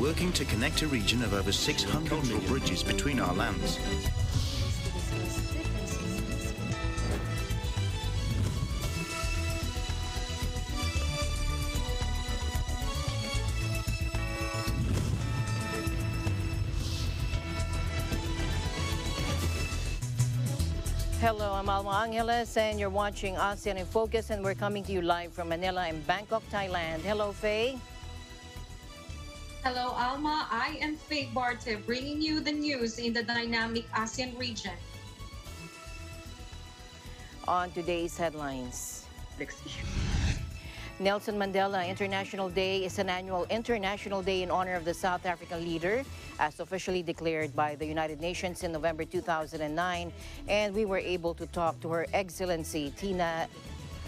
working to connect a region of over 600 million bridges between our lands. Hello, I'm Alma Angeles, and you're watching ASEAN in Focus, and we're coming to you live from Manila and Bangkok, Thailand. Hello, Faye. Hello, Alma. I am Faye Barte, bringing you the news in the dynamic ASEAN region. On today's headlines. Nelson Mandela International Day is an annual international day in honor of the South African leader, as officially declared by the United Nations in November 2009. And we were able to talk to Her Excellency Tina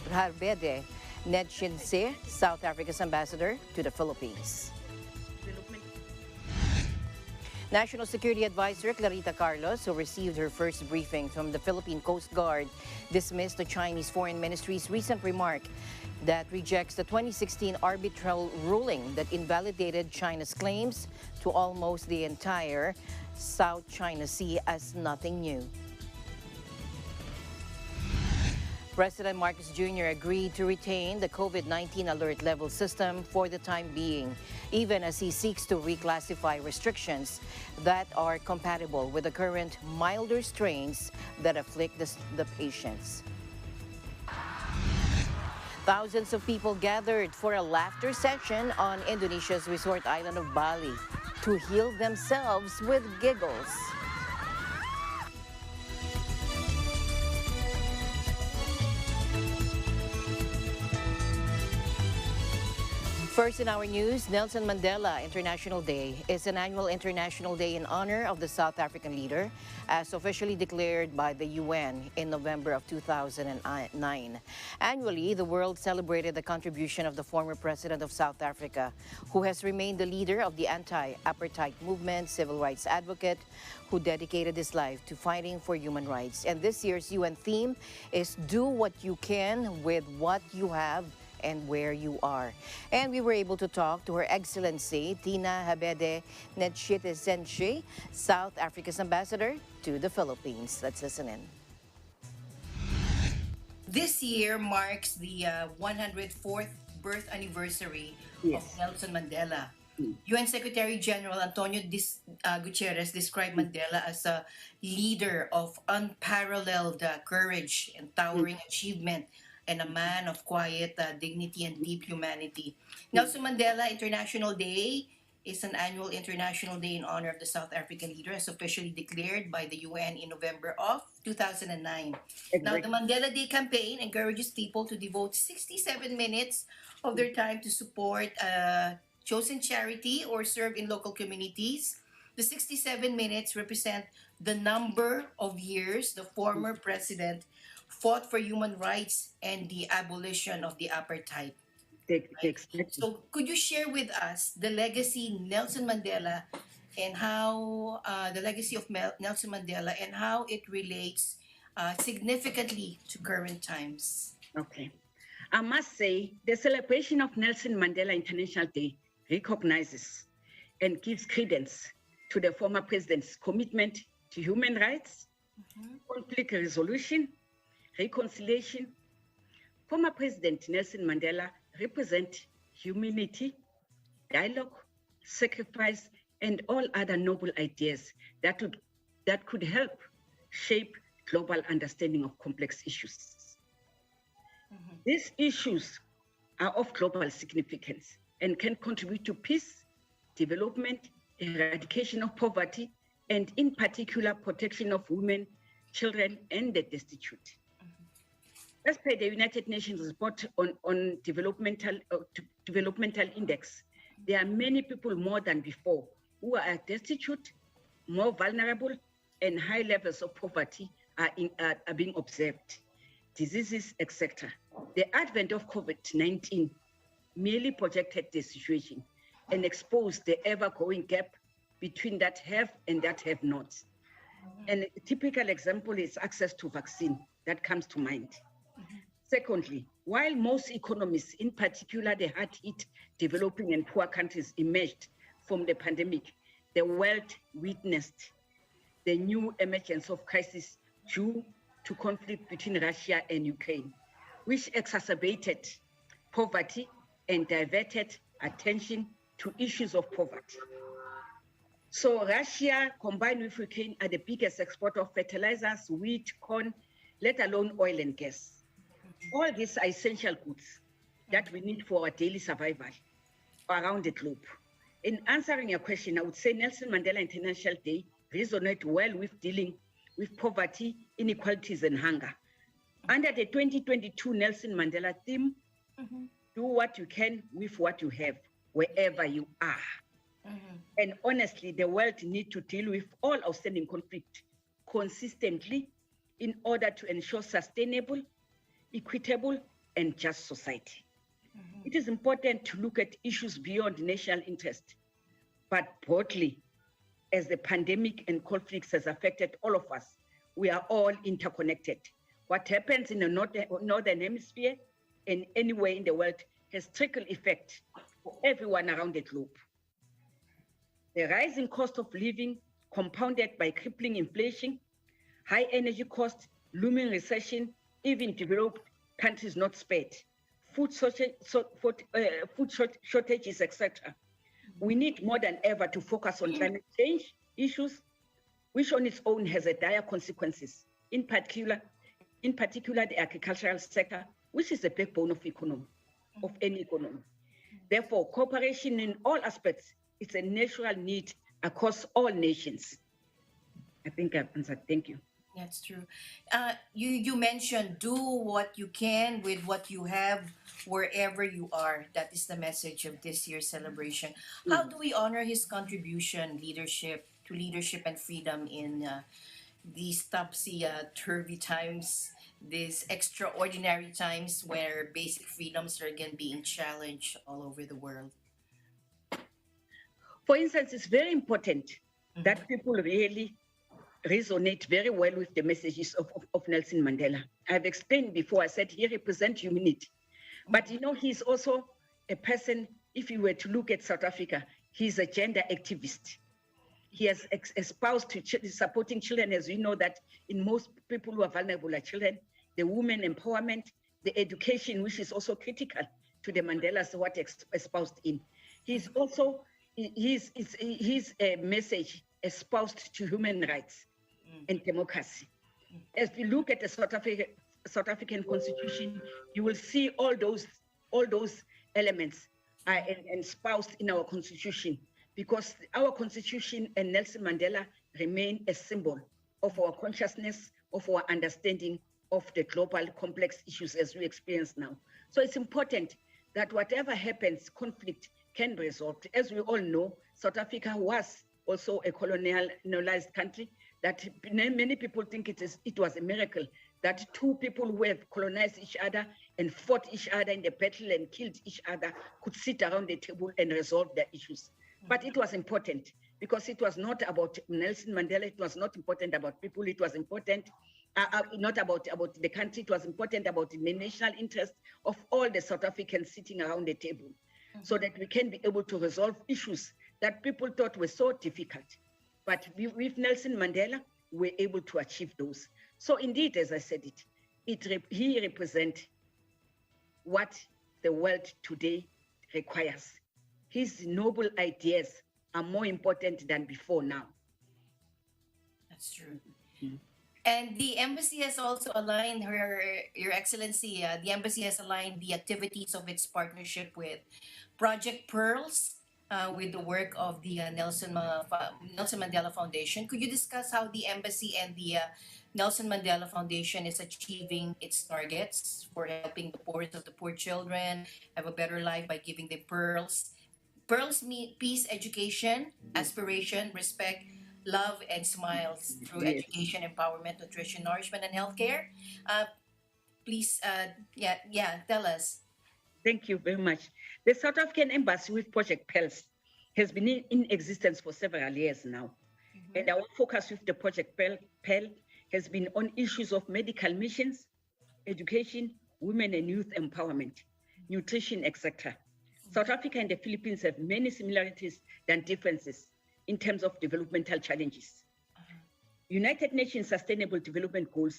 Harbede Nedshinse, South Africa's ambassador to the Philippines. National Security Advisor Clarita Carlos, who received her first briefing from the Philippine Coast Guard, dismissed the Chinese Foreign Ministry's recent remark that rejects the 2016 arbitral ruling that invalidated China's claims to almost the entire South China Sea as nothing new. President Marcos Jr. agreed to retain the COVID-19 alert level system for the time being, even as he seeks to reclassify restrictions that are compatible with the current milder strains that afflict the patients. Thousands of people gathered for a laughter session on Indonesia's resort island of Bali to heal themselves with giggles. First in our news, Nelson Mandela International Day is an annual international day in honor of the South African leader, as officially declared by the UN in November of 2009. Annually, the world celebrated the contribution of the former president of South Africa, who has remained the leader of the anti-apartheid movement, civil rights advocate, who dedicated his life to fighting for human rights. And this year's UN theme is "Do what you can with what you have and where you are." And we were able to talk to Her Excellency Tina Harbede Nedshinse, South Africa's ambassador to the Philippines. Let's listen in. This year marks the 104th birth anniversary of Nelson Mandela. UN Secretary General Antonio Gutierrez described Mandela as a leader of unparalleled courage and towering achievement, and a man of quiet dignity and deep humanity. Nelson Mandela International Day is an annual international day in honor of the South African leader, as officially declared by the UN in November of 2009. Now, the Mandela Day campaign encourages people to devote 67 minutes of their time to support a chosen charity or serve in local communities. The 67 minutes represent the number of years the former president fought for human rights and the abolition of the apartheid. Right? So could you share with us the legacy Nelson Mandela and how the legacy of Nelson Mandela and how it relates significantly to current times? Okay. I must say the celebration of Nelson Mandela International Day recognizes and gives credence to the former president's commitment to human rights, conflict resolution, reconciliation. Former President Nelson Mandela represents humanity, dialogue, sacrifice, and all other noble ideas that could help shape global understanding of complex issues. These issues are of global significance and can contribute to peace, development, eradication of poverty, and in particular, protection of women, children, and the destitute. As per the United Nations report on developmental index, there are many people more than before who are destitute, more vulnerable, and high levels of poverty are being observed. Diseases, etc. The advent of COVID-19 merely projected the situation and exposed the ever-growing gap between that have and that have not. And a typical example is access to vaccine that comes to mind. Secondly, while most economies, in particular the hard-hit developing and poor countries, emerged from the pandemic, the world witnessed the new emergence of crisis due to conflict between Russia and Ukraine, which exacerbated poverty and diverted attention to issues of poverty. So Russia, combined with Ukraine, are the biggest exporter of fertilizers, wheat, corn, let alone oil and gas. All these are essential goods that we need for our daily survival around the globe. In answering your question, I would say Nelson Mandela International Day resonates well with dealing with poverty, inequalities, and hunger. Under the 2022 Nelson Mandela theme, do what you can with what you have, wherever you are. And honestly, the world needs to deal with all outstanding conflict consistently in order to ensure sustainable, equitable, and just society. It is important to look at issues beyond national interest, but broadly, as the pandemic and conflicts has affected all of us, we are all interconnected. What happens in the northern hemisphere and anywhere in the world has trickle effect for everyone around the globe. The rising cost of living, compounded by crippling inflation, high energy costs, looming recession, even developed countries not spared, food shortages, etc. We need more than ever to focus on climate change issues, which on its own has a dire consequences, in particular the agricultural sector, which is the backbone of any economy. Therefore, cooperation in all aspects is a natural need across all nations. I think I've answered. Thank you. That's true. You mentioned do what you can with what you have wherever you are. That is the message of this year's celebration. How do we honor his contribution, leadership and freedom in these topsy-turvy times, these extraordinary times where basic freedoms are again being challenged all over the world? For instance, it's very important that people really resonate very well with the messages of Nelson Mandela. I've explained before, I said he represents humanity. But you know, he's also a person, if you were to look at South Africa, he's a gender activist. He has espoused to supporting children, as we know that in most people who are vulnerable are children, the women empowerment, the education, which is also critical to the Mandelas, what espoused in. He's also, his message espoused to human rights and democracy. As we look at the South African Constitution, you will see all those elements are espoused in our Constitution, because our Constitution and Nelson Mandela remain a symbol of our consciousness, of our understanding of the global complex issues as we experience now. So it's important that whatever happens, conflict can be resolved. As we all know, South Africa was also a colonialized country that many people think it was a miracle that two people who have colonized each other and fought each other in the battle and killed each other could sit around the table and resolve their issues. But it was important because it was not about Nelson Mandela, it was not important about people, it was important not about the country, it was important about the national interest of all the South Africans sitting around the table, so that we can be able to resolve issues that people thought were so difficult. But with Nelson Mandela, we're able to achieve those. So indeed, as I said he represents what the world today requires. His noble ideas are more important than before now. That's true. And the embassy has also aligned Your Excellency, the embassy has aligned the activities of its partnership with Project Pearls with the work of the Nelson Mandela Foundation. Could you discuss how the embassy and the Nelson Mandela Foundation is achieving its targets for helping the poorest of the poor children have a better life by giving them pearls? Pearls mean peace, education, aspiration, respect, love, and smiles through education, empowerment, nutrition, nourishment, and healthcare. Please, tell us. Thank you very much. The South African Embassy with Project Pearls has been in existence for several years now. And our focus with the Project Pearl has been on issues of medical missions, education, women and youth empowerment, nutrition, etc. South Africa and the Philippines have many similarities than differences in terms of developmental challenges. United Nations Sustainable Development Goals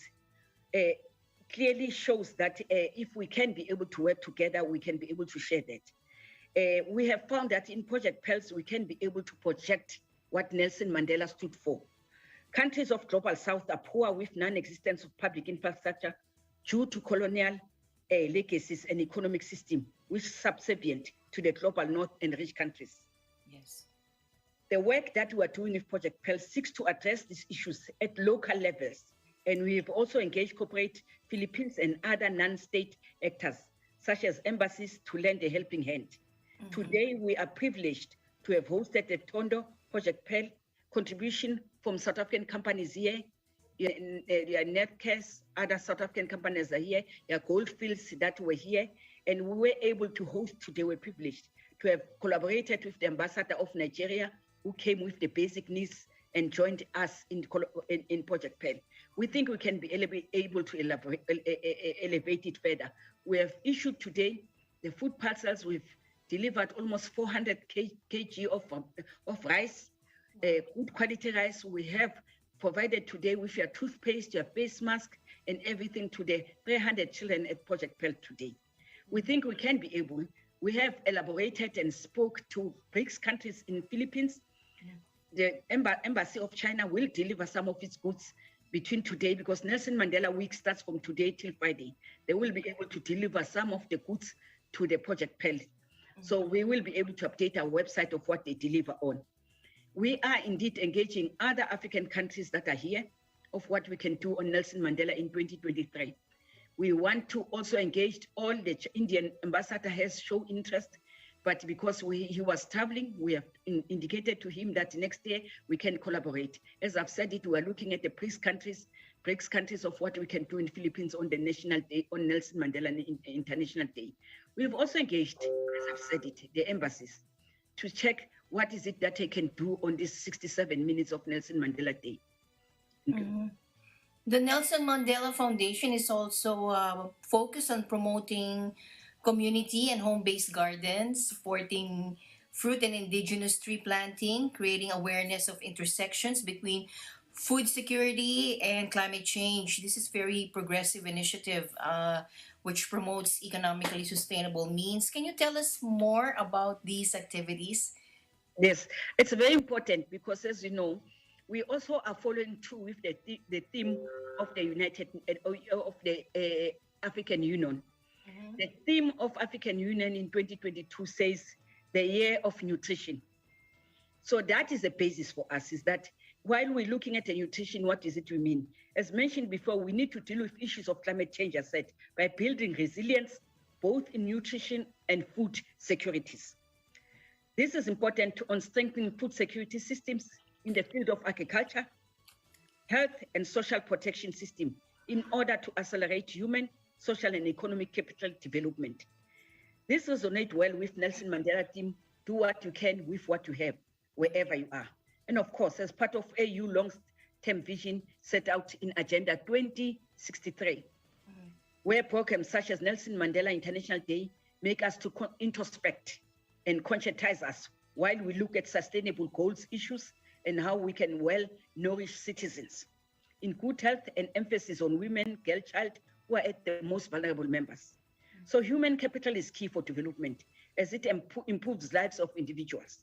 clearly shows that if we can be able to work together, we can be able to share that. We have found that in Project PEARLS, we can be able to project what Nelson Mandela stood for. Countries of Global South are poor with non-existence of public infrastructure due to colonial legacies and economic system, which is subservient to the Global North and rich countries. Yes. The work that we are doing with Project PEARLS seeks to address these issues at local levels, and we have also engaged corporate Philippines and other non-state actors, such as embassies, to lend a helping hand. Today, we are privileged to have hosted the Tondo Project PEARLS contribution from South African companies here. Your Netcares, other South African companies are here, your Goldfields that were here, and we were able to host today, we're privileged to have collaborated with the ambassador of Nigeria, who came with the basic needs and joined us in Project PEARLS. We think we can be able to elevate it further. We have issued today the food parcels. We've delivered almost 400 kg of rice, good quality rice. We have provided today with your toothpaste, your face mask, and everything to the 300 children at Project PEARLS today. We think we can be able. We have elaborated and spoke to BRICS countries in Philippines. The Embassy of China will deliver some of its goods between today, because Nelson Mandela Week starts from today till Friday. They will be able to deliver some of the goods to the Project PEARLS. So we will be able to update our website of what they deliver on. We are indeed engaging other African countries that are here of what we can do on Nelson Mandela in 2023. We want to also engage all the Indian ambassador has shown interest, but because he was traveling, we have indicated to him that next year we can collaborate. As I've said it, we are looking at the BRICS countries of what we can do in Philippines on the National Day, on Nelson Mandela International Day. We've also engaged, as I've said it, the embassies to check what is it that they can do on this 67 minutes of Nelson Mandela Day. The Nelson Mandela Foundation is also focused on promoting community and home-based gardens, supporting fruit and indigenous tree planting, creating awareness of intersections between food security and climate change. This is very progressive initiative which promotes economically sustainable means. Can you tell us more about these activities? Yes, it's very important because, as you know, we also are following through with the theme of the African Union. The theme of African Union in 2022 says the year of nutrition. So that is the basis for us, is that while we're looking at the nutrition, what does it mean? As mentioned before, we need to deal with issues of climate change, as said, by building resilience, both in nutrition and food securities. This is important on strengthening food security systems in the field of agriculture, health and social protection system in order to accelerate human, social and economic capital development. This resonates well with Nelson Mandela theme, do what you can with what you have, wherever you are. And of course, as part of AU long-term vision set out in Agenda 2063, where programs such as Nelson Mandela International Day make us to introspect and conscientize us while we look at sustainable goals issues and how we can well nourish citizens in good health and emphasis on women, girl child, who are at the most vulnerable members. So human capital is key for development as it improves lives of individuals.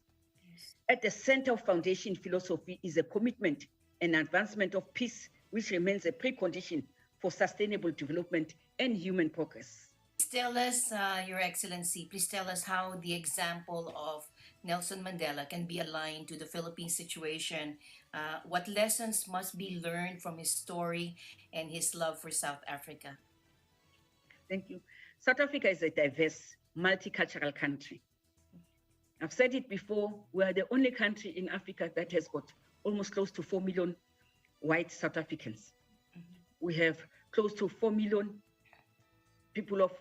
At the center of foundation philosophy is a commitment and advancement of peace, which remains a precondition for sustainable development and human progress. Tell us, Your Excellency, please tell us how the example of Nelson Mandela can be aligned to the Philippine situation. What lessons must be learned from his story and his love for South Africa? Thank you. South Africa is a diverse, multicultural country. I've said it before, we are the only country in Africa that has got almost close to 4 million white South Africans. We have close to 4 million people of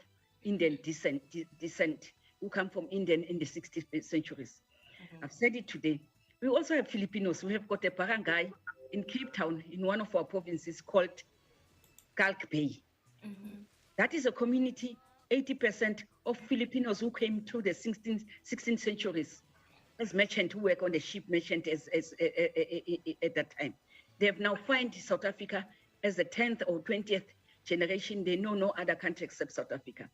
Indian descent who come from India in the 60th centuries. I've said it today. We also have Filipinos. We have got a barangay in Cape Town in one of our provinces called Kalk Bay. That is a community 80% of Filipinos who came through the 16th centuries as merchants who work on the ship merchant at that time. They have now found South Africa as the 10th or 20th generation. They know no other country except South Africa.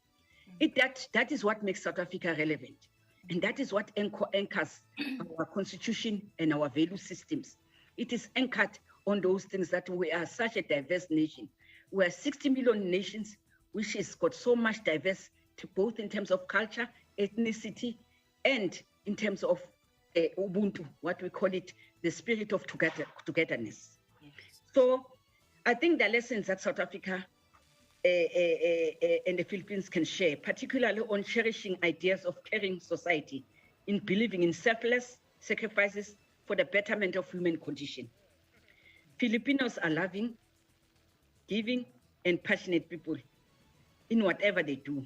That is what makes South Africa relevant. And that is what anchors our constitution and our value systems. It is anchored on those things that we are such a diverse nation. We are 60 million nations, which has got so much diverse, both in terms of culture, ethnicity, and in terms of Ubuntu, what we call it, the spirit of togetherness. Yes. So I think the lessons that South Africa and the Philippines can share, particularly on cherishing ideas of caring society, in believing in selfless sacrifices for the betterment of human condition. Filipinos are loving, giving, and passionate people in whatever they do.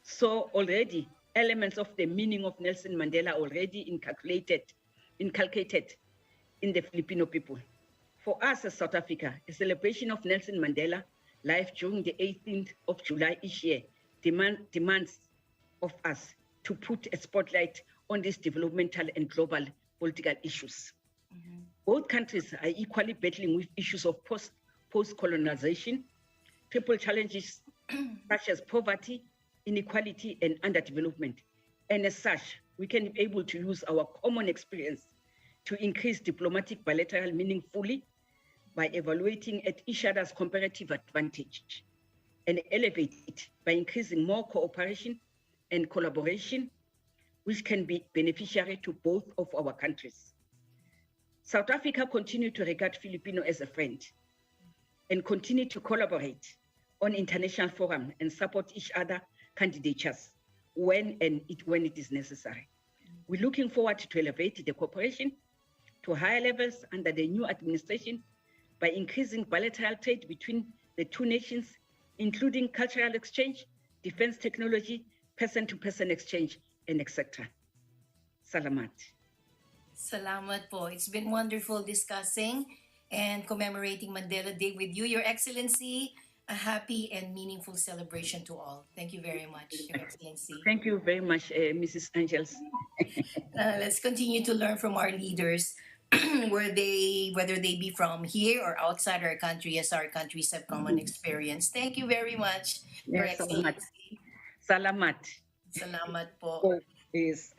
So already elements of the meaning of Nelson Mandela already inculcated in the Filipino people. For us as South Africa, a celebration of Nelson Mandela life during the 18th of July each year demands of us to put a spotlight on these developmental and global political issues. Mm-hmm. Both countries are equally battling with issues of post-colonization, triple challenges such as poverty, inequality, and underdevelopment. And as such, we can be able to use our common experience to increase diplomatic bilateral meaningfully by evaluating at each other's comparative advantage and elevate it by increasing more cooperation and collaboration, which can be beneficiary to both of our countries. South Africa continues to regard Filipino as a friend and continue to collaborate on international forums and support each other candidatures when it is necessary. We're looking forward to elevate the cooperation to higher levels under the new administration by increasing bilateral trade between the two nations, including cultural exchange, defense technology, person-to-person exchange, and etc. Salamat. Salamat po. It's been wonderful discussing and commemorating Mandela Day with you, Your Excellency. A happy and meaningful celebration to all. Thank you very much, Your Excellency. Thank you very much, Mrs. Angels. Let's continue to learn from our leaders, whether they be from here or outside our country, as our countries have common experience. Thank you very much, Your Excellency. Salamat. Salamat po. Yes.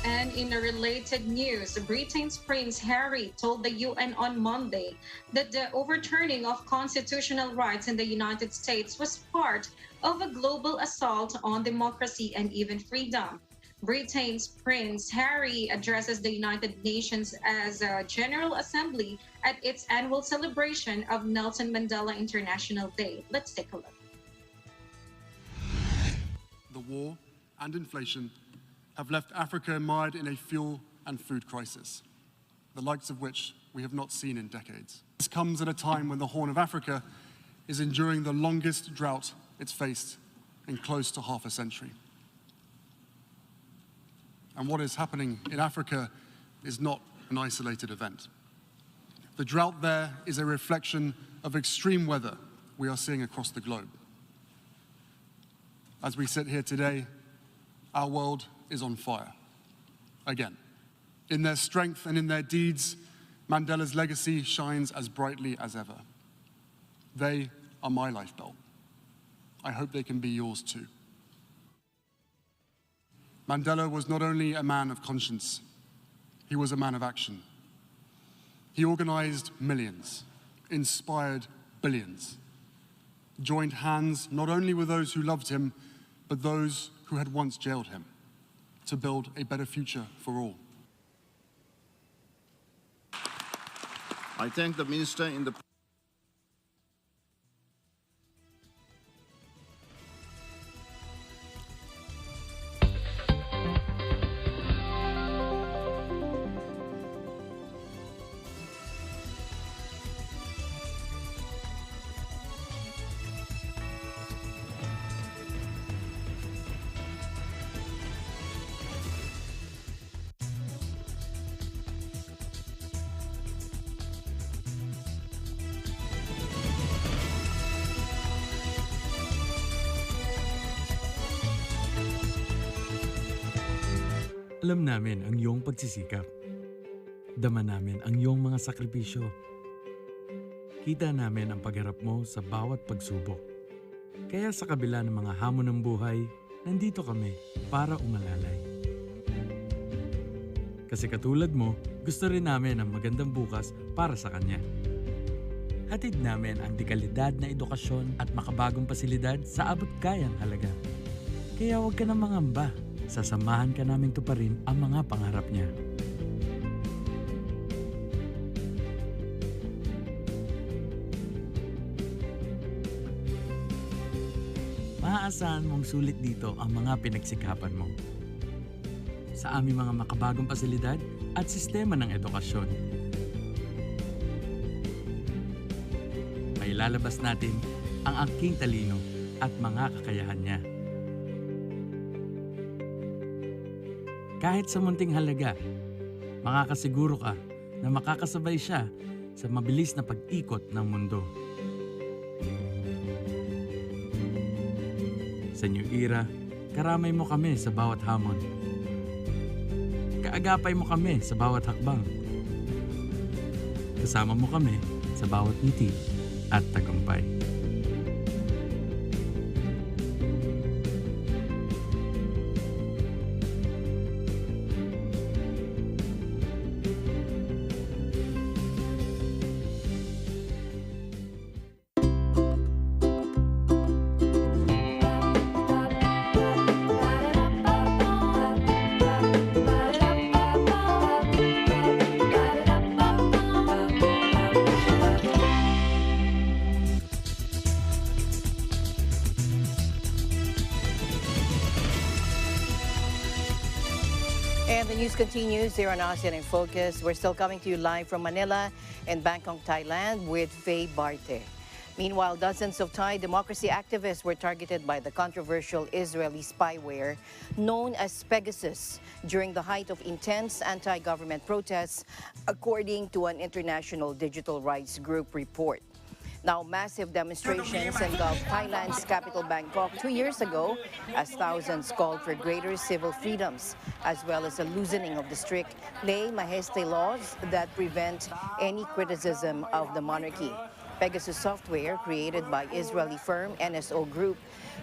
And in a related news, Britain's Prince Harry told the UN on Monday that the overturning of constitutional rights in the United States was part of a global assault on democracy and even freedom. Britain's Prince Harry addresses the United Nations as a General Assembly at its annual celebration of Nelson Mandela International Day. Let's take a look. The war and inflation have left Africa mired in a fuel and food crisis, the likes of which we have not seen in decades. This comes at a time when the Horn of Africa is enduring the longest drought it's faced in close to half a century. And what is happening in Africa is not an isolated event. The drought there is a reflection of extreme weather we are seeing across the globe. As we sit here today, our world is on fire, again. In their strength and in their deeds, Mandela's legacy shines as brightly as ever. They are my lifebelt. I hope they can be yours too. Mandela was not only a man of conscience, he was a man of action. He organized millions, inspired billions, joined hands not only with those who loved him, but those who had once jailed him, to build a better future for all. I thank the Minister in the Alam namin ang iyong pagsisikap. Dama namin ang iyong mga sakripisyo. Kita namin ang pagharap mo sa bawat pagsubok. Kaya sa kabila ng mga hamon ng buhay, nandito kami para umalalay. Kasi katulad mo, gusto rin namin ang magandang bukas para sa kanya. Hatid namin ang dekalidad na edukasyon at makabagong pasilidad sa abot kayang halaga. Kaya huwag ka na mangamba. Sasamahan ka namin tuparin ang mga pangarap niya. Maaasahan mong sulit dito ang mga pinagsikapan mo. Sa aming mga makabagong pasilidad at sistema ng edukasyon. Mailalabas natin ang aking talino at mga kakayahan niya. Kahit sa munting halaga, makakasiguro ka na makakasabay siya sa mabilis na pag-ikot ng mundo. Sa New Era, karamay mo kami sa bawat hamon. Kaagapay mo kami sa bawat hakbang. Kasama mo kami sa bawat ngiti at tagumpay. And the news continues here on ASEAN in Focus. We're still coming to you live from Manila and Bangkok, Thailand with Faye Barte. Meanwhile, dozens of Thai democracy activists were targeted by the controversial Israeli spyware known as Pegasus during the height of intense anti-government protests, according to an international digital rights group report. Now, massive demonstrations engulfed Thailand's capital Bangkok 2 years ago as thousands called for greater civil freedoms, as well as a loosening of the strict lei majeste laws that prevent any criticism of the monarchy. Pegasus software, created by Israeli firm NSO Group,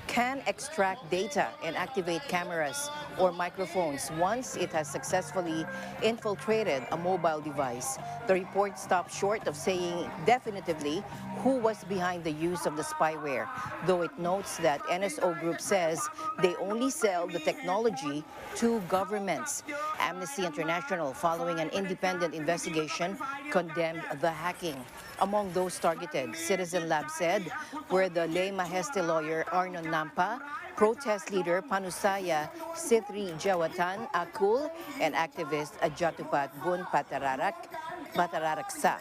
can extract data and activate cameras or microphones once it has successfully infiltrated a mobile device. The report stopped short of saying definitively who was behind the use of the spyware, though it notes that NSO Group says they only sell the technology to governments. Amnesty International, following an independent investigation, condemned the hacking. Among those targeted, Citizen Lab said, were the lei majeste lawyer Arnon Nampa, protest leader Panusaya Sitri Jawatan Akul, and activist Jatupat Bun Patararaksa.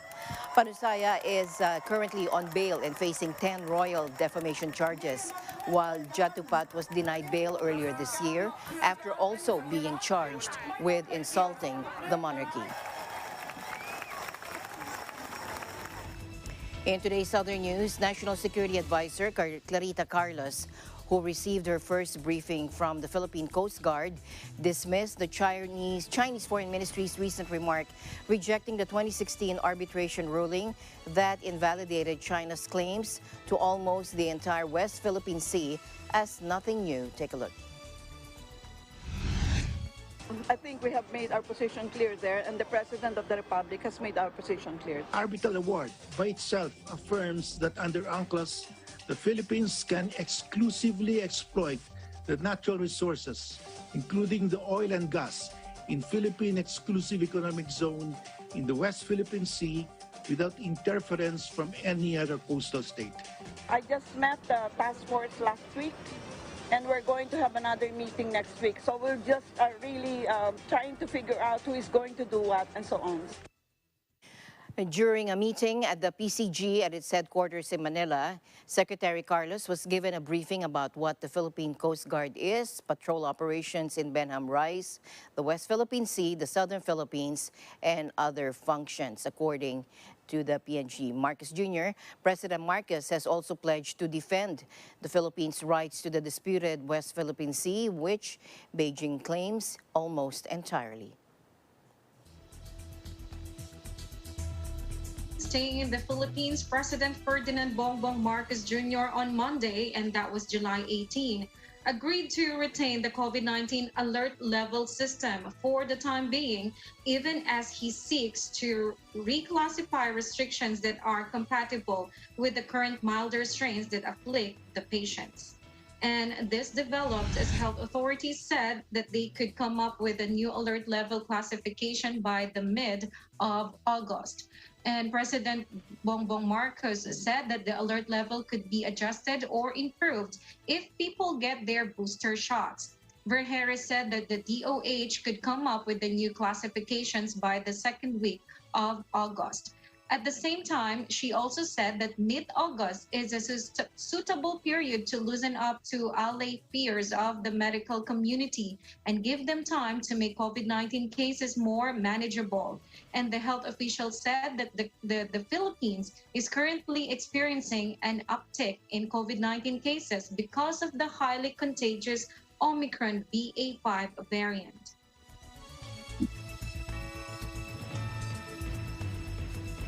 Panusaya is currently on bail and facing 10 royal defamation charges, while Jatupat was denied bail earlier this year after also being charged with insulting the monarchy. In today's other news, National Security Advisor Clarita Carlos, who received her first briefing from the Philippine Coast Guard, dismissed the Chinese Foreign Ministry's recent remark rejecting the 2016 arbitration ruling that invalidated China's claims to almost the entire West Philippine Sea as nothing new. Take a look. I think we have made our position clear there, and the President of the Republic has made our position clear. Arbitral award by itself affirms that under UNCLOS, the Philippines can exclusively exploit the natural resources, including the oil and gas, in Philippine Exclusive Economic Zone in the West Philippine Sea without interference from any other coastal state. I just met the task force last week, and we're going to have another meeting next week. So we're just really trying to figure out who is going to do what and so on. During a meeting at the PCG at its headquarters in Manila, Secretary Carlos was given a briefing about what the Philippine Coast Guard is, patrol operations in Benham Rise, the West Philippine Sea, the Southern Philippines, and other functions, according to the PNG. Marcos Jr., President Marcos has also pledged to defend the Philippines' rights to the disputed West Philippine Sea, which Beijing claims almost entirely. Staying in the Philippines, President Ferdinand Bongbong Marcos Jr. on Monday, and that was July 18, agreed to retain the COVID-19 alert level system for the time being, even as he seeks to reclassify restrictions that are compatible with the current milder strains that afflict the patients. And this developed as health authorities said that they could come up with a new alert level classification by the mid of August. And President Bongbong Marcos said that the alert level could be adjusted or improved if people get their booster shots. Vergeres said that the DOH could come up with the new classifications by the second week of August. At the same time, she also said that mid-August is a suitable period to loosen up to allay fears of the medical community and give them time to make COVID-19 cases more manageable. And the health official said that the Philippines is currently experiencing an uptick in COVID-19 cases because of the highly contagious Omicron BA.5 variant.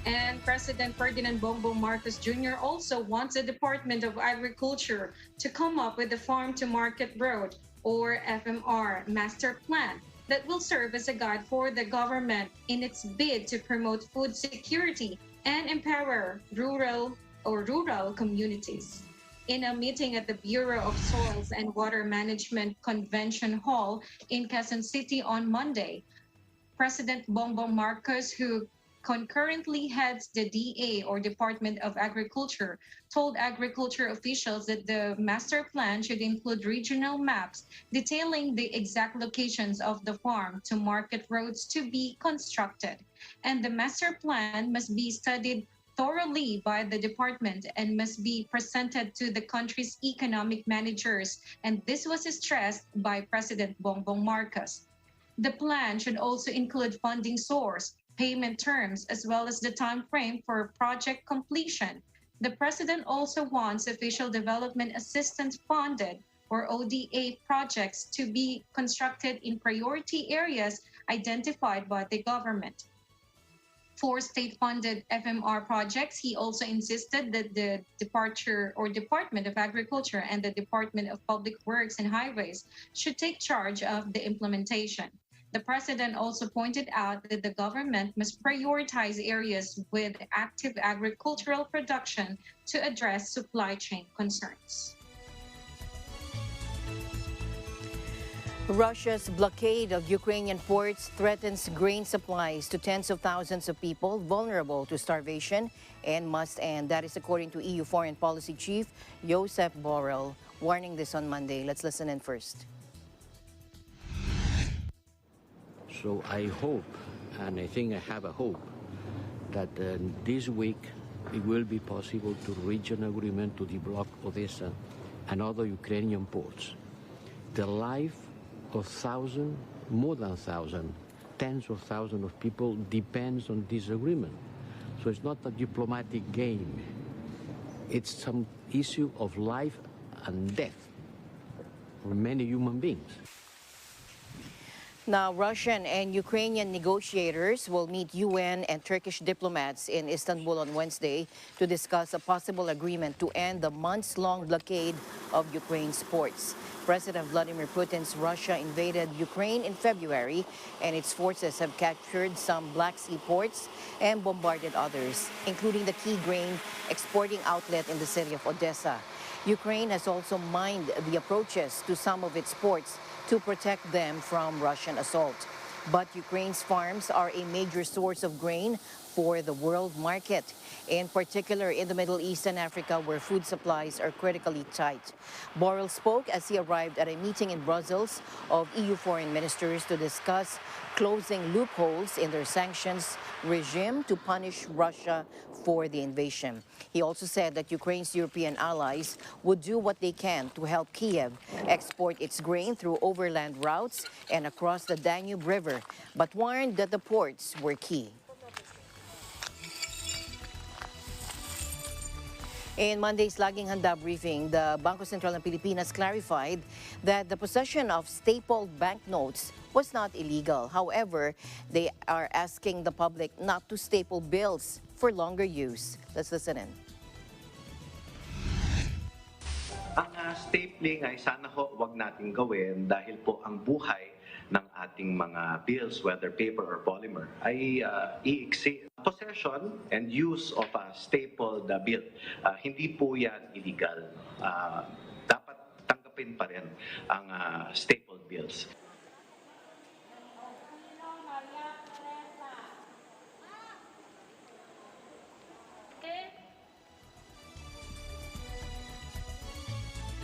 And President Ferdinand Bongbong Marcos Jr. also wants the Department of Agriculture to come up with the Farm to Market Road, or FMR, master plan that will serve as a guide for the government in its bid to promote food security and empower rural communities. In a meeting at the Bureau of Soils and Water Management Convention Hall in Quezon City on Monday, President Bongbong Marcos, who concurrently heads the DA, or Department of Agriculture, told agriculture officials that the master plan should include regional maps detailing the exact locations of the farm to market roads to be constructed. And the master plan must be studied thoroughly by the department and must be presented to the country's economic managers. And this was stressed by President Bongbong Marcos. The plan should also include funding source, payment terms, as well as the time frame for project completion. The president also wants official development assistance funded, or ODA, projects to be constructed in priority areas identified by the government. For state-funded FMR projects, he also insisted that the Department of Agriculture and the Department of Public Works and Highways should take charge of the implementation. The president also pointed out that the government must prioritize areas with active agricultural production to address supply chain concerns. Russia's blockade of Ukrainian ports threatens grain supplies to tens of thousands of people vulnerable to starvation and must end. That is according to EU Foreign Policy Chief Josep Borrell, warning this on Monday. Let's listen in first. So I hope, and I think I have a hope, that this week it will be possible to reach an agreement to deblock Odessa and other Ukrainian ports. The life of thousands, more than 1,000, tens of thousands of people depends on this agreement. So it's not a diplomatic game. It's some issue of life and death for many human beings. Now, Russian and Ukrainian negotiators will meet UN and Turkish diplomats in Istanbul on Wednesday to discuss a possible agreement to end the months-long blockade of Ukraine's ports. President Vladimir Putin's Russia invaded Ukraine in February, and its forces have captured some Black Sea ports and bombarded others, including the key grain exporting outlet in the city of Odessa. Ukraine has also mined the approaches to some of its ports to protect them from Russian assault. But Ukraine's farms are a major source of grain for the world market, in particular in the Middle East and Africa, where food supplies are critically tight. Borrell spoke as he arrived at a meeting in Brussels of EU foreign ministers to discuss closing loopholes in their sanctions regime to punish Russia for the invasion. He also said that Ukraine's European allies would do what they can to help Kiev export its grain through overland routes and across the Danube River, but warned that the ports were key. In Monday's Laging Handa briefing, the Bangko Sentral ng Pilipinas clarified that the possession of stapled banknotes was not illegal. However, they are asking the public not to staple bills for longer use. Let's listen in. Ang stapling ay sana ho wag nating gawin dahil po ang buhay ng ating mga bills, whether paper or polymer, ay iiksi. Possession and use of a stapled bill, hindi po yan illegal. Dapat tanggapin pa rin ang stapled bills.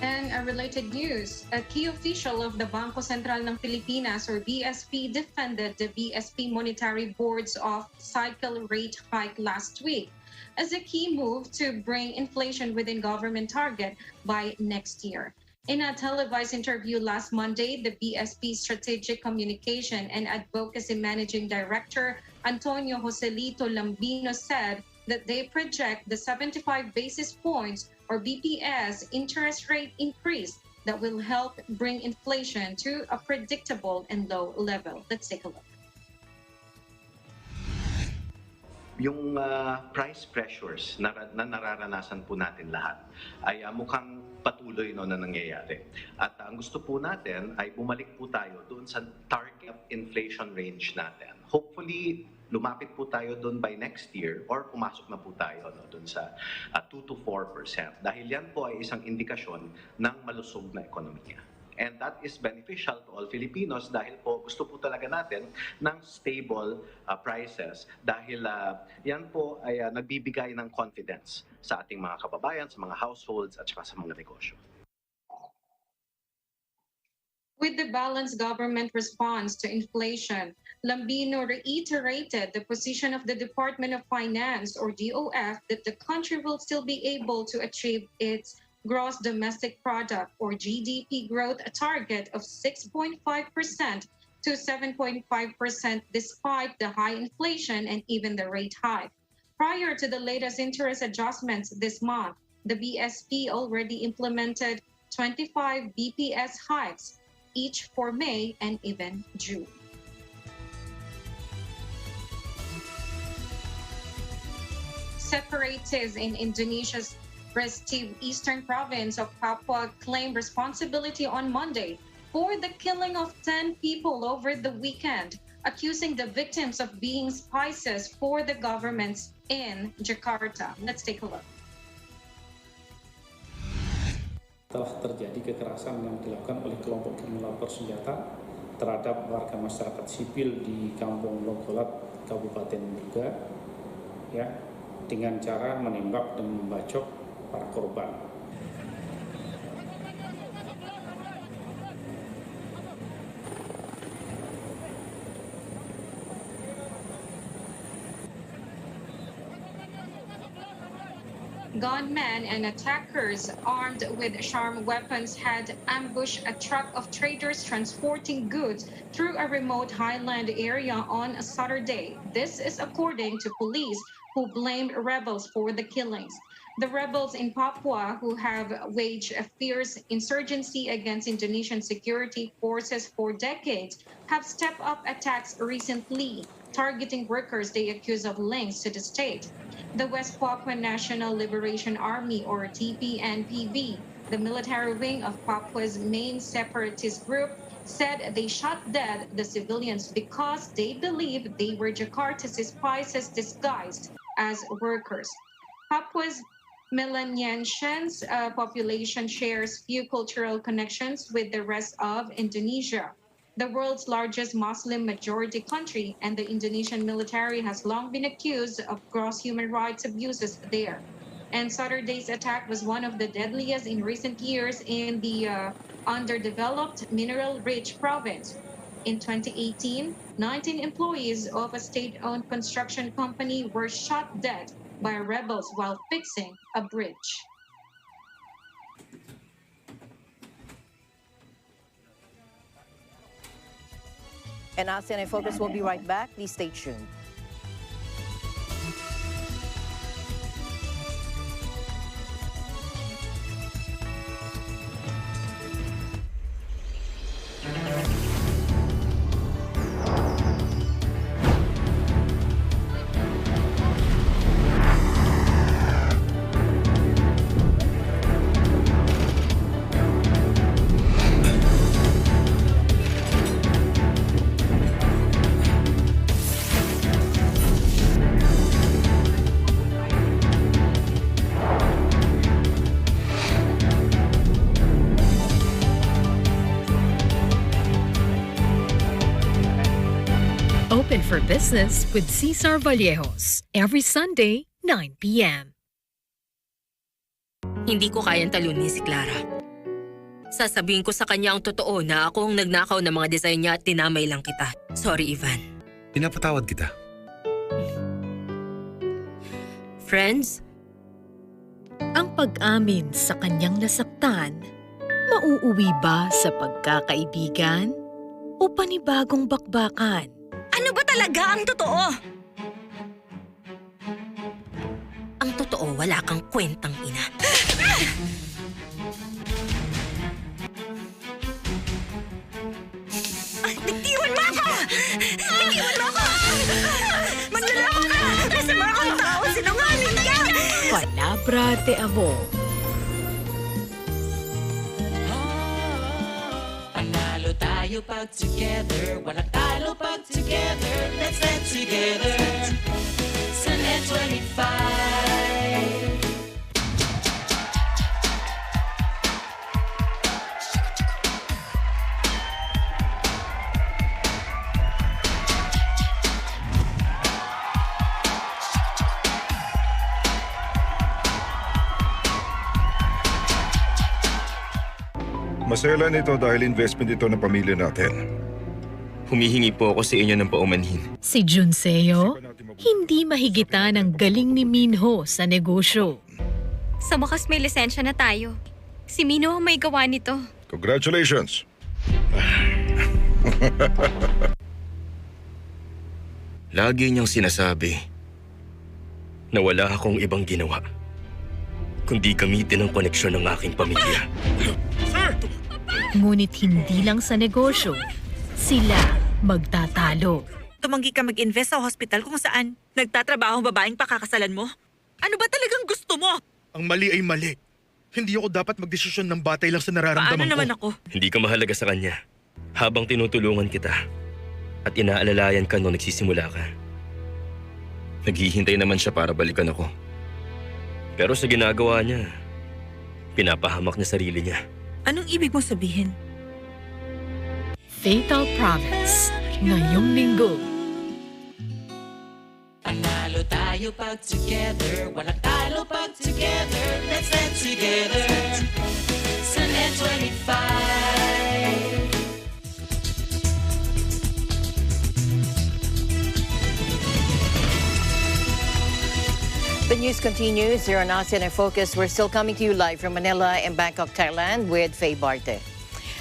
And a related news, a key official of the Bangko Sentral ng Pilipinas or BSP defended the BSP Monetary Board's off-cycle rate hike last week as a key move to bring inflation within government target by next year. In a televised interview last Monday, the BSP Strategic Communication and Advocacy Managing Director Antonio Joselito Lambino said that they project the 75 basis points or BPS interest rate increase that will help bring inflation to a predictable and low level. Let's take a look. Yung price pressures na nararanasan po natin lahat ay mukhang patuloy na nangyayari. At ang gusto po natin ay bumalik po tayo doon sa target inflation range natin. Hopefully, lumapit po tayo doon by next year or pumasok na po tayo doon sa 2 to 4%. Dahil yan po ay isang indikasyon ng malusog na ekonomiya. And that is beneficial to all Filipinos dahil po gusto po talaga natin ng stable prices dahil yan po ay nagbibigay ng confidence sa ating mga kababayan, sa mga households at saka sa mga negosyo. With the balanced government response to inflation, Lambino reiterated the position of the Department of Finance, or DOF, that the country will still be able to achieve its gross domestic product, or GDP, growth target of 6.5% to 7.5% despite the high inflation and even the rate hike. Prior to the latest interest adjustments this month, the BSP already implemented 25 BPS hikes, each for May and even June. Separatists in Indonesia's restive eastern province of Papua claimed responsibility on Monday for the killing of 10 people over the weekend, accusing the victims of being spies for the governments in Jakarta. Let's take a look. Telah terjadi kekerasan yang dilakukan oleh kelompok kriminal bersenjata terhadap warga masyarakat sipil di Kampung Logolat, Kabupaten Duga, ya, dengan cara menembak dan membacok para korban. Gunmen and attackers armed with sharp weapons had ambushed a truck of traders transporting goods through a remote highland area on a Saturday. This is according to police, who blamed rebels for the killings. The rebels in Papua, who have waged a fierce insurgency against Indonesian security forces for decades, have stepped up attacks recently, targeting workers they accuse of links to the state. The West Papua National Liberation Army, or TPNPB, the military wing of Papua's main separatist group, said they shot dead the civilians because they believed they were Jakarta's spies disguised as workers. Papua's Melanesian population shares few cultural connections with the rest of Indonesia. the world's largest Muslim majority country, and the Indonesian military has long been accused of gross human rights abuses there. And Saturday's attack was one of the deadliest in recent years in the underdeveloped mineral-rich province. In 2018, 19 employees of a state-owned construction company were shot dead by rebels while fixing a bridge. And ASEAN in Focus will be right back. Please stay tuned. Open for Business with Cesar Vallejos every Sunday, 9 p.m. Hindi ko kayang talunin si Clara. Sasabihin ko sa kanya ang totoo na ako ang nagnakaw ng mga design niya at tinamay lang kita. Sorry, Ivan. Pinapatawad kita. Friends? Ang pag-amin sa kanyang nasaktan, mauuwi ba sa pagkakaibigan o panibagong bakbakan? Ano ba talaga ang totoo? Ang totoo, wala kang kwentang ina. Bitiwan mo ako! Bitiwan mo ako! Manlalako ka! Masama kang tao! Sinungaling ka! Palabra de Amor. Panalo tayo pag together. Walang talo pag together. Let's stand together. Sa Net 25. Maselan ito dahil investment ito ng pamilya natin. Humihingi po ako sa inyo ng paumanhin. Si Junseo, hindi mahigitan ang galing ni Minho sa negosyo. Sa wakas may lisensya na tayo. Si Minho ang may gawa nito. Congratulations! Lagi niyang sinasabi na wala akong ibang ginawa kundi gamitin ang koneksyon ng aking pamilya. Ngunit hindi lang sa negosyo, sila magtatalo. Tumanggi ka mag-invest sa hospital kung saan nagtatrabaho ang babaeng pakakasalan mo? Ano ba talagang gusto mo? Ang mali ay mali. Hindi ako dapat magdesisyon ng batay lang sa nararamdaman Paano naman ko. ako? Hindi ka mahalaga sa kanya habang tinutulungan kita at inaalalayan ka nung nagsisimula ka. Naghihintay naman siya para balikan ako. Pero sa ginagawa niya, pinapahamak niya sarili niya. Anong ibig mo sabihin? Fatal Promise, ngayong linggo. Panalo tayo pag together. Walang talo pag together. Let's stand together. Sa Net 25. The news continues here on ASEAN in Focus. We're still coming to you live from Manila and Bangkok, Thailand with Faye Barte.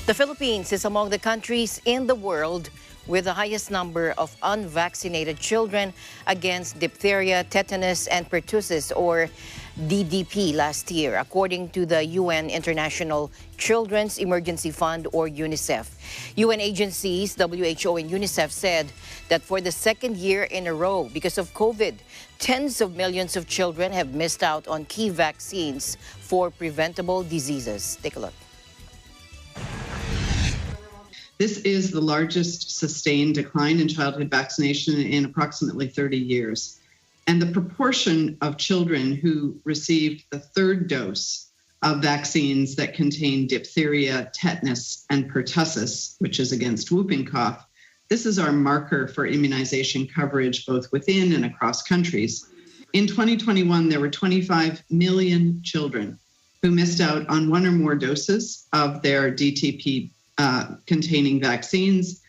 The Philippines is among the countries in the world with the highest number of unvaccinated children against diphtheria, tetanus, and pertussis, or DDP, last year, according to the UN International Children's Emergency Fund, or UNICEF. UN agencies, WHO and UNICEF, said that for the second year in a row, because of COVID, tens of millions of children have missed out on key vaccines for preventable diseases. Take a look. This is the largest sustained decline in childhood vaccination in approximately 30 years. And the proportion of children who received the third dose of vaccines that contain diphtheria, tetanus, and pertussis, which is against whooping cough. This is our marker for immunization coverage both within and across countries. In 2021, there were 25 million children who missed out on one or more doses of their DTP containing vaccines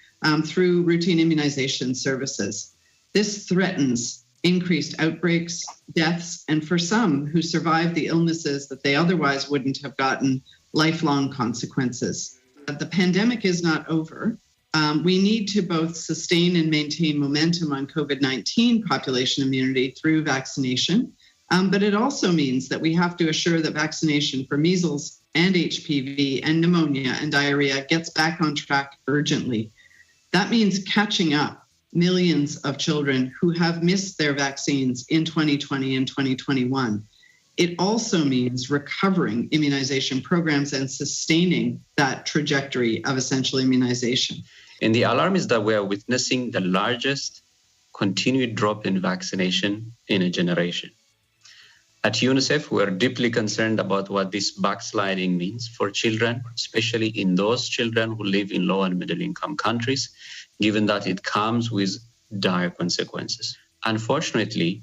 through routine immunization services. This threatens increased outbreaks, deaths, and for some who survived the illnesses that they otherwise wouldn't have gotten, lifelong consequences. The pandemic is not over. We need to both sustain and maintain momentum on COVID-19 population immunity through vaccination, but it also means that we have to assure that vaccination for measles and HPV and pneumonia and diarrhea gets back on track urgently. That means catching up millions of children who have missed their vaccines in 2020 and 2021. It also means recovering immunization programs and sustaining that trajectory of essential immunization. And the alarm is that we are witnessing the largest continued drop in vaccination in a generation. At UNICEF, we are deeply concerned about what this backsliding means for children, especially in those children who live in low and middle income countries, given that it comes with dire consequences. Unfortunately,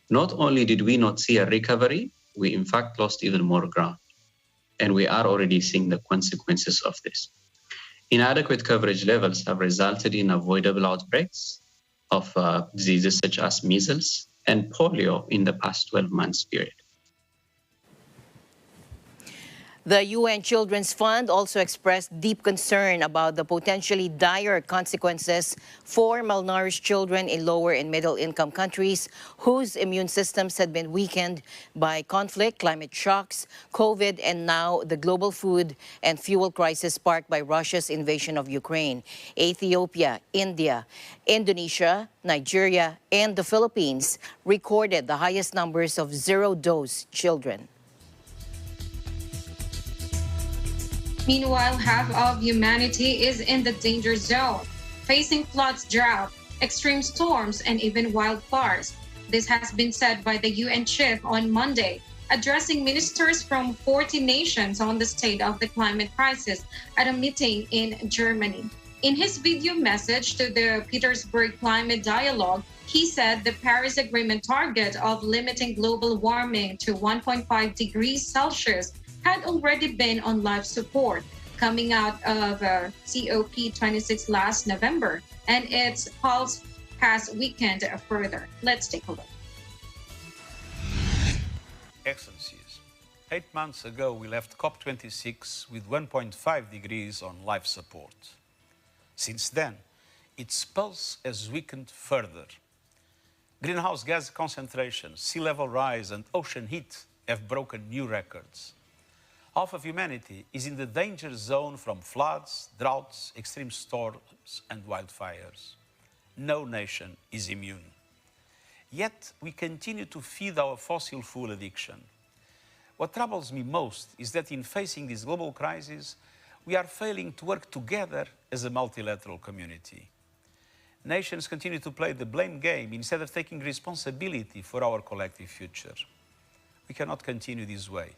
not only did we not see a recovery, we in fact lost even more ground. And we are already seeing the consequences of this. Inadequate coverage levels have resulted in avoidable outbreaks of diseases such as measles and polio in the past 12 months period. The UN Children's Fund also expressed deep concern about the potentially dire consequences for malnourished children in lower and middle income countries whose immune systems had been weakened by conflict, climate shocks, COVID, and now the global food and fuel crisis sparked by Russia's invasion of Ukraine. Ethiopia, India, Indonesia, Nigeria, and the Philippines recorded the highest numbers of zero-dose children. Meanwhile, half of humanity is in the danger zone, facing floods, drought, extreme storms, and even wildfires. This has been said by the UN chief on Monday, addressing ministers from 40 nations on the state of the climate crisis at a meeting in Germany. In his video message to the Petersburg Climate Dialogue, he said the Paris Agreement target of limiting global warming to 1.5 degrees Celsius had already been on life support coming out of COP26 last November, and its pulse has weakened further. Let's take a look. Excellencies, 8 months ago we left COP26 with 1.5 degrees on life support. Since then, its pulse has weakened further. Greenhouse gas concentration, sea level rise, and ocean heat have broken new records. Half of humanity is in the danger zone from floods, droughts, extreme storms, and wildfires. No nation is immune. Yet, we continue to feed our fossil fuel addiction. What troubles me most is that in facing this global crisis, we are failing to work together as a multilateral community. Nations continue to play the blame game instead of taking responsibility for our collective future. We cannot continue this way.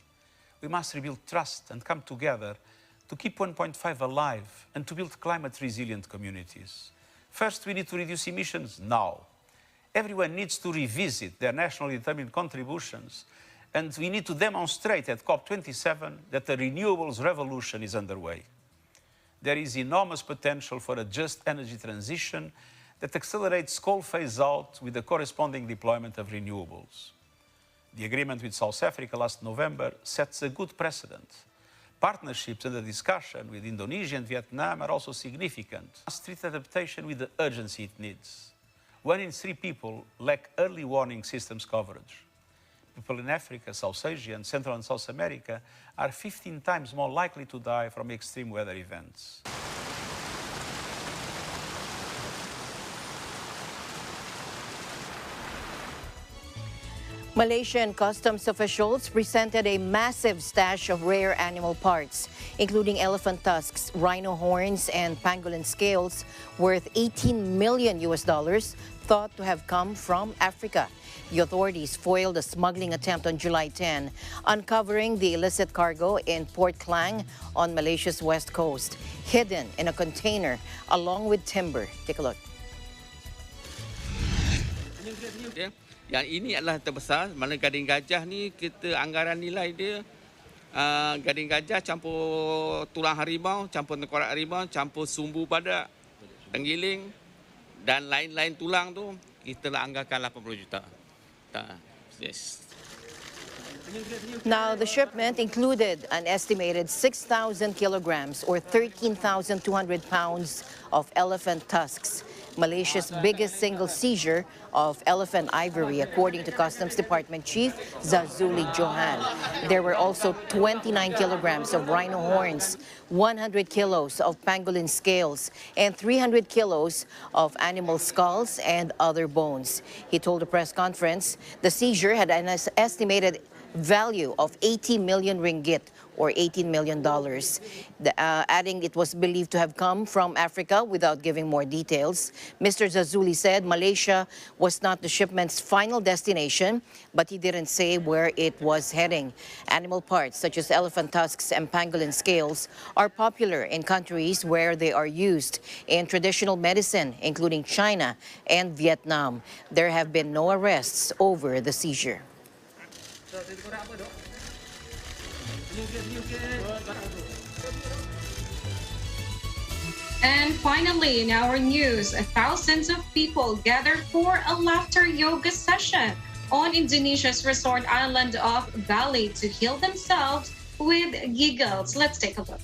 We must rebuild trust and come together to keep 1.5 alive and to build climate-resilient communities. First, we need to reduce emissions now. Everyone needs to revisit their nationally determined contributions, and we need to demonstrate at COP27 that the renewables revolution is underway. There is enormous potential for a just energy transition that accelerates coal phase-out with the corresponding deployment of renewables. The agreement with South Africa last November sets a good precedent. Partnerships under discussion with Indonesia and Vietnam are also significant. Must treat adaptation with the urgency it needs. 1 in 3 people lack early warning systems coverage. People in Africa, South Asia, and Central and South America are 15 times more likely to die from extreme weather events. Malaysian customs officials presented a massive stash of rare animal parts, including elephant tusks, rhino horns, and pangolin scales, worth $18 million, thought to have come from Africa. The authorities foiled a smuggling attempt on July 10, uncovering the illicit cargo in Port Klang on Malaysia's west coast, hidden in a container along with timber. Take a look. Yang ini adalah terbesar, mana gading gajah ni kita anggaran nilai dia gading gajah campur tulang harimau, campur tengkorak harimau, campur sumbu badak, tenggiling dan lain-lain tulang tu kita lah anggarkan 80 juta. Yes. Now, the shipment included an estimated 6,000 kilograms or 13,200 pounds of elephant tusks, Malaysia's biggest single seizure of elephant ivory, according to Customs Department Chief Zazuli Johan. There were also 29 kilograms of rhino horns, 100 kilos of pangolin scales, and 300 kilos of animal skulls and other bones. He told a press conference the seizure had an estimated value of 80 million ringgit or $18 million, adding it was believed to have come from Africa without giving more details. Mr. Zazuli said Malaysia was not the shipment's final destination, but he didn't say where it was heading. Animal parts such as elephant tusks and pangolin scales are popular in countries where they are used in traditional medicine, including China and Vietnam. There have been no arrests over the seizure. And finally, in our news, thousands of people gathered for a laughter yoga session on Indonesia's resort island of Bali to heal themselves with giggles. Let's take a look.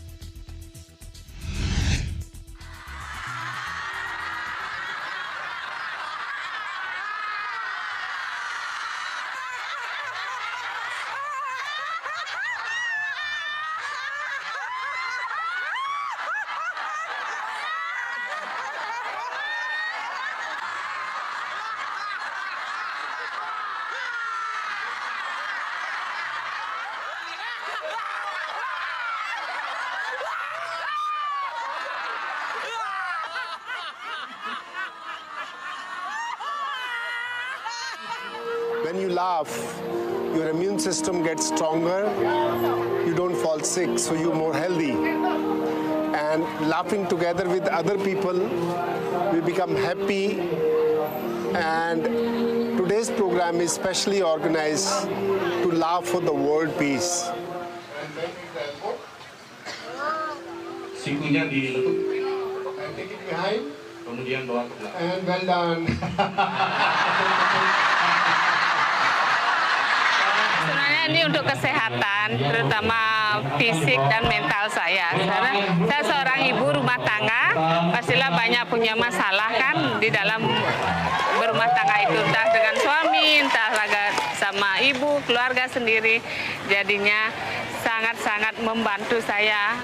When you laugh, your immune system gets stronger, you don't fall sick, so you're more healthy. And laughing together with other people, we become happy. And today's program is specially organized to laugh for the world peace. Sikunya ditutup. And take it behind. Kemudian bawa ke belakang. And well done. Sebenarnya ini untuk kesehatan, terutama fisik dan mental saya. Karena saya seorang ibu rumah tangga, pastilah banyak punya masalah kan di dalam berumah tangga itu, entah dengan suami, entah sama ibu, keluarga sendiri. Jadinya sangat-sangat membantu saya.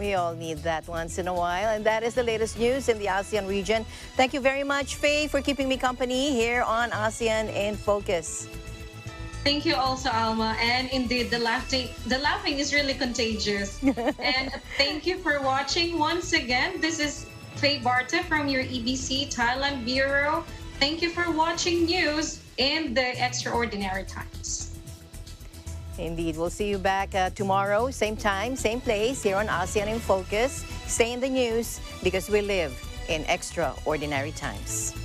We all need that once in a while. And that is the latest news in the ASEAN region. Thank you very much, Faye, for keeping me company here on ASEAN in Focus. Thank you also, Alma. And indeed, the laughing is really contagious. And thank you for watching once again. This is Faye Barta from your EBC Thailand Bureau. Thank you for watching news in the extraordinary times. Indeed. We'll see you back tomorrow, same time, same place, here on ASEAN in Focus. Stay in the news because we live in extraordinary times.